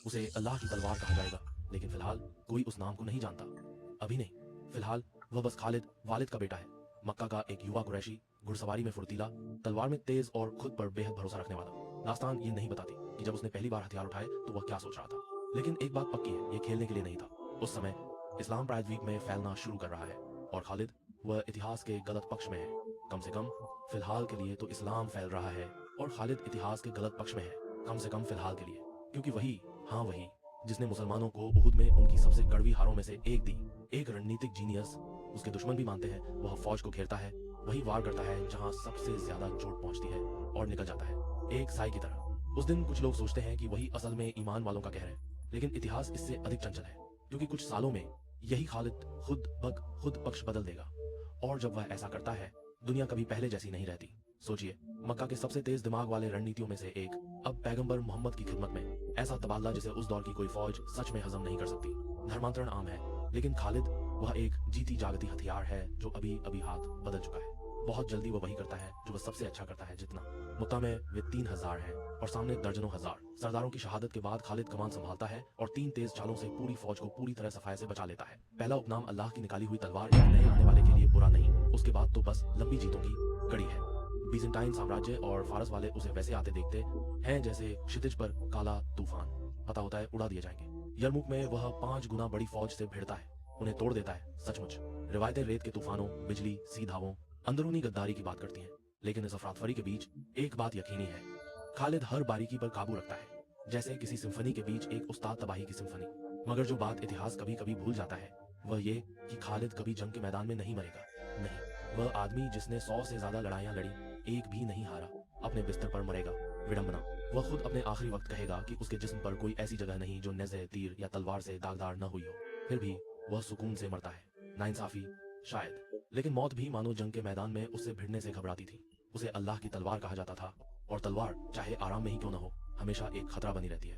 उसे अल्लाह की तलवार कहा जाएगा, लेकिन फिलहाल कोई उस नाम को नहीं जानता। अभी नहीं, फिलहाल वह बस खालिद वालिद का बेटा है, मक्का का एक युवा कुरैशी, घुड़सवारी में फुर्तीला, तलवार में तेज और खुद पर बेहद भरोसा रखने वाला। दास्तान ये नहीं बताती कि जब उसने पहली बार हथियार उठाए तो वह क्या सोच रहा था, लेकिन एक बात पक्की है, ये खेलने के लिए नहीं था। उस समय इस्लाम प्रायद्वीप में फैलना शुरू कर रहा है और खालिद वह इतिहास के गलत पक्ष में है। कम से कम फिलहाल के लिए तो इस्लाम फैल रहा है और खालिद इतिहास के गलत पक्ष में है, कम से कम फिलहाल के लिए। क्योंकि वही, हाँ वही, जिसने मुसलमानों को उहुद में उनकी सबसे कड़वी हारों में से एक दी, एक रणनीतिक जीनियस, उसके दुश्मन भी मानते हैं, वह फौज को घेरता है, वही वार करता है जहां सबसे ज्यादा चोट पहुंचती है और निकल जाता है, एक साई की तरह। उस दिन कुछ लोग सोचते हैं कि वही असल में ईमान वालों का कहर है, लेकिन इतिहास इससे अधिक चंचल है, क्योंकि कुछ सालों में यही खालिद खुद पक्ष बदल देगा। और जब वह ऐसा करता है, दुनिया कभी पहले जैसी नहीं रहती। सोचिए, मक्का के सबसे तेज दिमाग वाले रणनीतियों में से एक अब पैगंबर मोहम्मद की खिदमत में, ऐसा तबादला जिसे उस दौर की कोई फौज सच में हजम नहीं कर सकती। धर्मांतरण आम है, लेकिन खालिद वह एक जीती जागती हथियार है जो अभी अभी हाथ बदल चुका है। बहुत जल्दी वह वही करता है जो वह सबसे अच्छा करता है, जितना। मुक्ता में वे 3000 हैं और सामने दर्जनों हजार सरदारों की शहादत के बाद खालिद कमान संभालता है और 3 तेज चालों से पूरी फौज को पूरी तरह सफाये से बचा लेता है। पहला उपनाम अल्लाह की निकाली हुई तलवार एक नए आने वाले के लिए बुरा नहीं, उसके बाद तो बस लंबी जीतों की कड़ी है। बीजेंटाइन साम्राज्य और फारस वाले उसे वैसे आते देखते हैं जैसे क्षितिज पर काला तूफान, पता होता है उड़ा दिए जाएंगे। यरमुक में वह 5 गुना बड़ी फौज से भिड़ता है, उन्हें तोड़ देता है। सचमुच रिवायतें रेत के तूफानों, बिजली, सीधावों, अंदरूनी गद्दारी की बात करती हैं, लेकिन इस अफरातफरी के बीच एक बात यकीनी है, खालिद हर बारीकी पर काबू रखता है, जैसे किसी सिम्फनी के बीच एक उस्ताद तबाही की सिम्फनी। मगर जो बात इतिहास कभी कभी भूल जाता है, वह ये कि खालिद कभी जंग के मैदान में नहीं मरेगा। नहीं, वह आदमी जिसने 100 से ज्यादा लड़ाइयां लड़ी, एक भी नहीं हारा, अपने बिस्तर पर मरेगा। विडंबना, वह खुद अपने आखिरी वक्त कहेगा कि उसके जिस्म पर कोई ऐसी जगह नहीं जो नेज़े, तीर या तलवार से दागदार न हुई हो। फिर भी वह सुकून से मरता है। नाइंसाफी शायद, लेकिन मौत भी मानो जंग के मैदान में उससे भिड़ने से घबराती थी। उसे अल्लाह की तलवार कहा जाता था और तलवार चाहे आराम में ही क्यों न हो, हमेशा एक खतरा बनी रहती है।